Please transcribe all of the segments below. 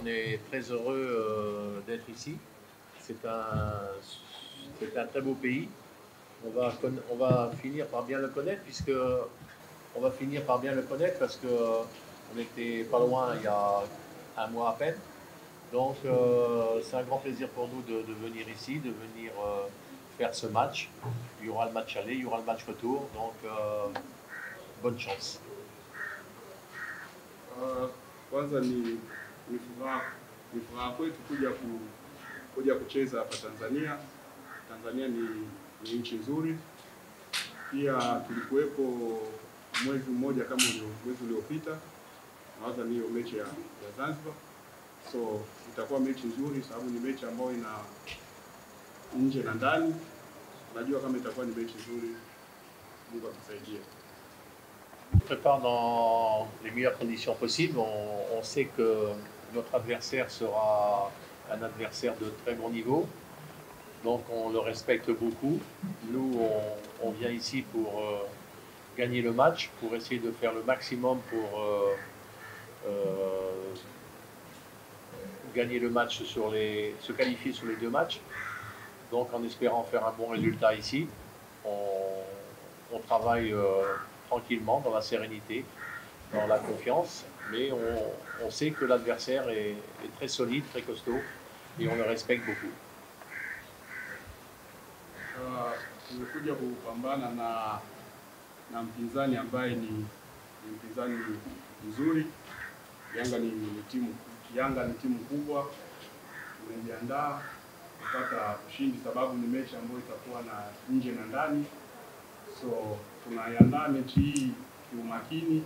est très heureux d'être ici. C'est un très beau pays. On va finir par bien le connaître on va finir par bien le connaître parce que on n'était pas loin il y a un mois à peine. Donc c'est un grand plaisir pour nous de venir ici, de venir faire ce match. Il y aura le match aller, il y aura le match retour. Donc bonne chance. Kwanza ni furaha kwetu kuja kucheza hapa Tanzania. Tanzania ni nchi nzuri. Pia tulikuwepo mwezi mmoja kama mwezi uliopita, nawaza ni hiyo mechi ya Zanzibar. So itakuwa mechi nzuri sababu ni mechi ambayo ina nje na ndani. Najua kama itakuwa ni mechi nzuri. Mungu atusaidie. On prépare dans les meilleures conditions possibles. On sait que notre adversaire sera un adversaire de très bon niveau. Donc on le respecte beaucoup. Nous, on vient ici pour gagner le match, pour essayer de faire le maximum pour gagner le match se qualifier sur les 2 matchs. Donc en espérant faire un bon résultat ici, on travaille tranquillement, dans la sérénité, dans la confiance, mais on sait que l'adversaire est très solide, très costaud, et on le respecte beaucoup. Tumekuja kupambana na mpinzani ambaye ni mpinzani mzuri. Yanga ni timu kubwa. Tumejiandaa kupata ushindi sababu ni mechi ambayo itakuwa na nje na ndani. So tunaiandaa mechi hii kiumakini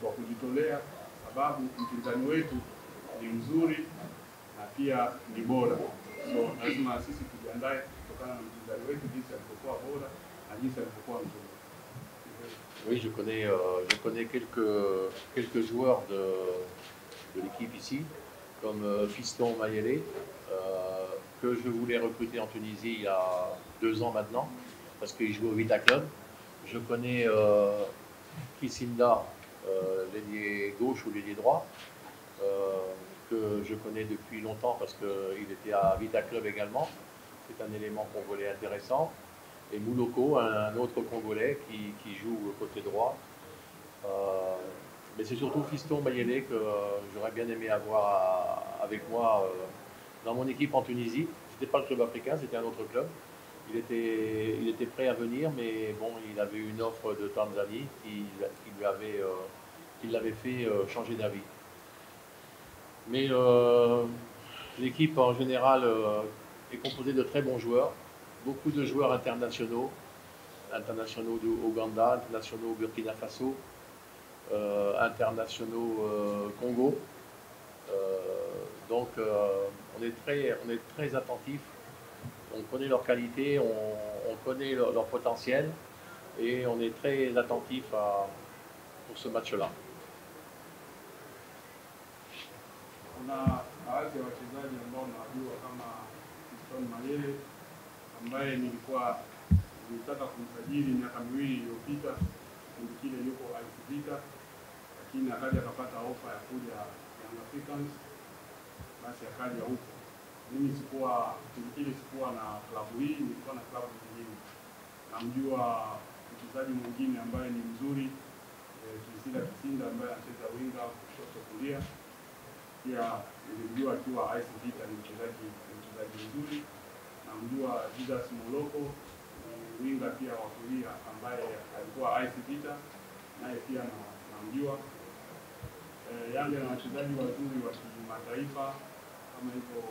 kwa kujitolea sababu mpinzani wetu ni mzuri na pia ni bora. So lazima sisi tujiandae kutokana na mpinzani wetu jinsi alivyokuwa bora na jinsi alivyokuwa mzuri. Oui, je connais quelques joueurs de l'équipe ici, comme Fiston Mayele, que je voulais recruter en Tunisie il y a 2 ans maintenant, parce qu'il joue au Vita Club. Je connais Kisinda, l'ailier gauche ou l'ailier droit, que je connais depuis longtemps parce qu'il était à Vita Club également. C'est un élément congolais intéressant. Et Mouloko, un autre Congolais qui joue côté droit. Mais c'est surtout Fiston Mayele que j'aurais bien aimé avoir avec moi dans mon équipe en Tunisie. Ce n'était pas le club africain, c'était un autre club. Il était prêt à venir, mais bon, il avait eu une offre de Tanzanie qui l'avait fait changer d'avis. Mais l'équipe en général est composée de très bons joueurs. Beaucoup de joueurs internationaux du Ouganda, internationaux au Burkina Faso, internationaux Congo. Donc on est très attentifs, on connaît leurs qualités, on connaît leur potentiel et on est très attentifs pour ce match-là. Kuna baadhi ya wachezaji ambao nawajua kama Fiston Mayele ambaye nilitaka kumsajili miaka 2 iliyopita, kipindi kile yuko AS Vita, lakini akaja akapata ofa ya kuja Young Africans, basi akaja huko. Mimi kipindi kile sikuwa na klabu hii, nilikuwa na klabu nyingine. Namjua mchezaji mwingine ambaye ni mzuri, Kisinda ambaye anacheza winga kushoto kulia. Pia nilimjua akiwa AS Vita, ni mchezaji mzuri. Namjua Jesus Moloko, winga pia wa kulia ambaye alikuwa AS Vita, naye pia namjua. Yanga na wachezaji wazuri wa kimataifa kama hivyo,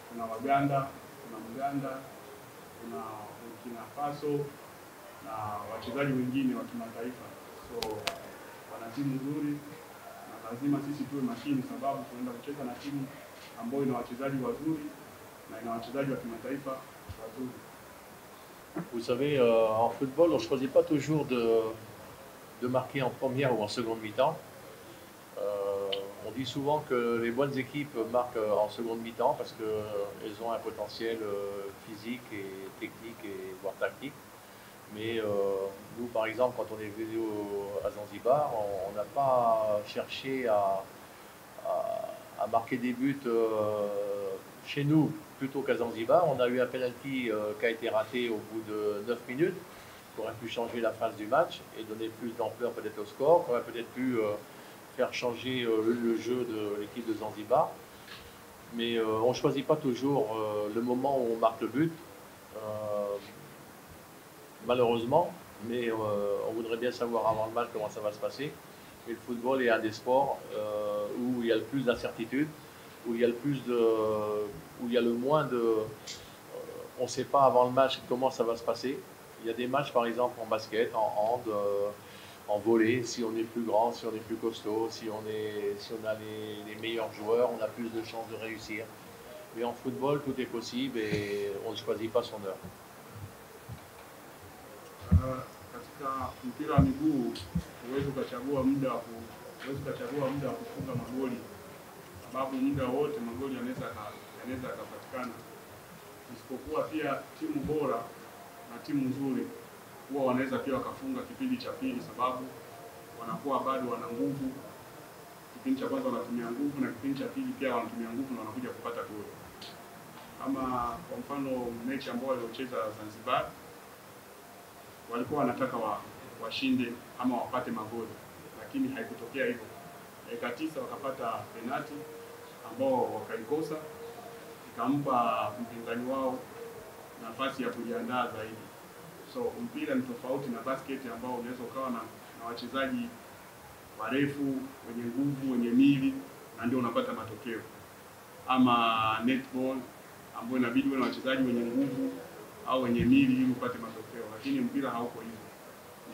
kuna Waganda, kuna Muganda, kuna Burkina Faso na wachezaji wengine wa kimataifa. So wana timu nzuri na lazima sisi tuwe makini sababu tunaenda kucheza na timu ambayo ina wachezaji wazuri na ina wachezaji wa kimataifa wazuri. Vous savez, en football, on ne choisit pas toujours de marquer en première ou en seconde mi-temps. On dit souvent que les bonnes équipes marquent en seconde mi-temps parce qu'elles ont un potentiel physique et technique et voire tactique. Mais nous, par exemple, quand on est venu à Zanzibar, on n'a pas cherché à marqué des buts chez nous plutôt qu'à Zanzibar. On a eu un penalty qui a été raté au bout de 9 minutes, qui aurait pu changer la phase du match et donner plus d'ampleur peut-être au score, qui aurait peut-être pu faire changer le jeu de l'équipe de Zanzibar. Mais on ne choisit pas toujours le moment où on marque le but, malheureusement, mais on voudrait bien savoir avant le match comment ça va se passer. Et le football est un des sports où il y a le plus d'incertitudes, où il y a le moins de... on ne sait pas avant le match comment ça va se passer. Il y a des matchs par exemple en basket, en hand, en volley, si on est plus grand, si on est plus costaud, si on a les meilleurs joueurs, on a plus de chances de réussir. Mais en football, tout est possible et on ne choisit pas son heure. Katika mpira wa miguu huwezi ukachagua muda wa kufunga magoli, sababu muda wote magoli yanaweza yakapatikana, isipokuwa pia timu bora na timu nzuri huwa wanaweza pia wakafunga kipindi cha pili, sababu wanakuwa bado wana nguvu. Kipindi cha kwanza wanatumia nguvu na kipindi cha pili pia wanatumia nguvu na wanakuja kupata goli. Kama kwa mfano mechi ambayo waliocheza Zanzibar, walikuwa wanataka washinde ama wapate magoli, lakini haikutokea hivyo. Dakika 9 wakapata penalti ambao wakaikosa, ikampa mpinzani wao nafasi ya kujiandaa zaidi. So mpira ni tofauti na basket ambao unaweza ukawa na wachezaji warefu, wenye nguvu, wenye mili, na ndio unapata matokeo. Ama netball ambao inabidi uwe na wachezaji wenye nguvu au wenye mili ili upate matokeo, lakini mpira hauko hivyo.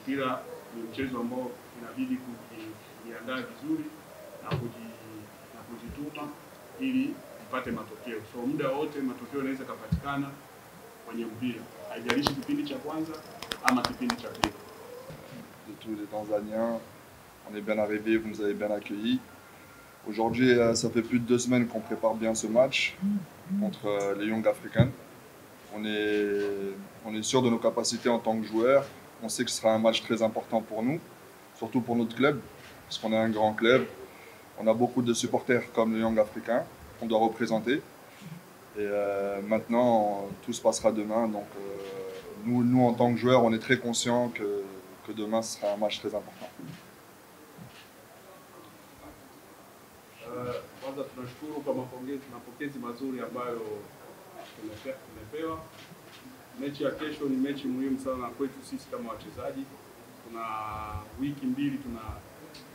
Mpira ni mchezo ambao inabidi kujiandaa vizuri na kujituma ili upate matokeo. So muda wote matokeo yanaweza kupatikana kwenye mpira, haijalishi kipindi cha kwanza ama kipindi cha pili. De tous les Tanzaniens, on est bien arrivés, vous nous avez bien accueillis. Aujourd'hui, ça fait plus de 2 semaines qu'on prépare bien ce match contre les Young Africans. On est sûr de nos capacités en tant que joueurs. On sait que ce sera un match très important pour nous, surtout pour notre club, parce qu'on est un grand club. On a beaucoup de supporters comme les Young Africans qu'on doit représenter. Et maintenant, tout se passera demain. Donc nous, en tant que joueurs, on est très conscients que demain, ce sera un match très important. Kwanza tunashukuru kwa mapokezi mazuri ambayo tumepewa. Mechi ya kesho ni mechi muhimu sana kwetu sisi kama wachezaji. Kuna wiki mbili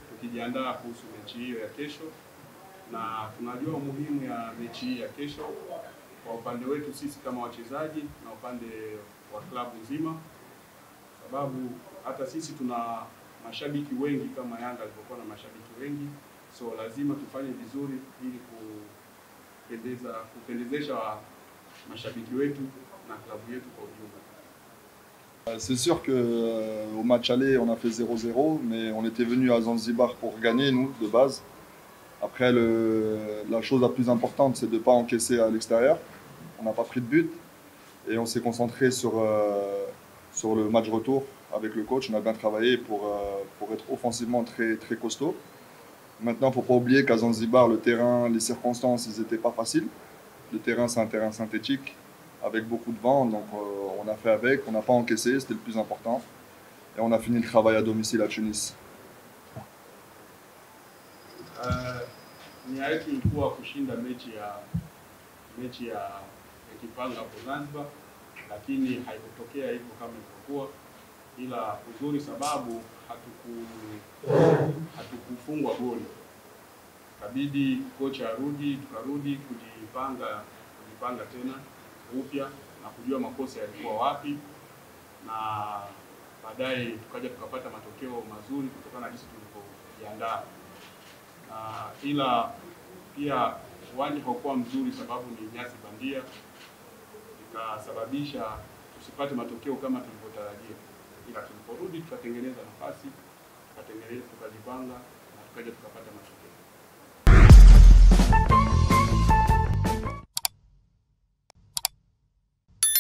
tukijiandaa kuhusu mechi hiyo ya kesho, na tunajua umuhimu ya mechi hii ya kesho kwa upande wetu sisi kama wachezaji na upande wa klabu nzima, sababu hata sisi tuna mashabiki wengi kama Yanga alivyokuwa na mashabiki wengi. So lazima tufanye vizuri ili kupendezesha mashabiki wetu na klabu yetu kwa ujumla. C'est sûr qu'au match aller, on a fait 0-0, mais on était venu à Zanzibar pour gagner, nous, de base. Après, la chose la plus importante, c'est de ne pas encaisser à l'extérieur. On n'a pas pris de but et on s'est concentré sur le match retour avec le coach. On a bien travaillé pour être offensivement très, très costaud. Maintenant, il ne faut pas oublier qu'à Zanzibar, le terrain, les circonstances, ils n'étaient pas faciles. Le terrain, c'est un terrain synthétique avec beaucoup de vent, donc on a fait avec, on n'a pas encaissé, c'était le plus important. Et on a fini le travail à domicile à Tunis. Nia yetu ilikuwa kushinda mechi ya Kipanga hapo Zanzibar, lakini haikutokea hivyo kama ilivyokuwa, ila uzuri sababu hatukufungwa goli. Kabidi kocha arudi, tukarudi kujipanga tena upya na kujua makosa yalikuwa wapi, na baadaye tukaja tukapata matokeo mazuri kutokana na jinsi tulivyojiandaa. Ila pia uwanja haukuwa mzuri sababu ni nyasi bandia, ikasababisha tusipate matokeo kama tulivyotarajia. Ila tuliporudi tukatengeneza nafasi, tukajipanga na tukaja tukapata matokeo.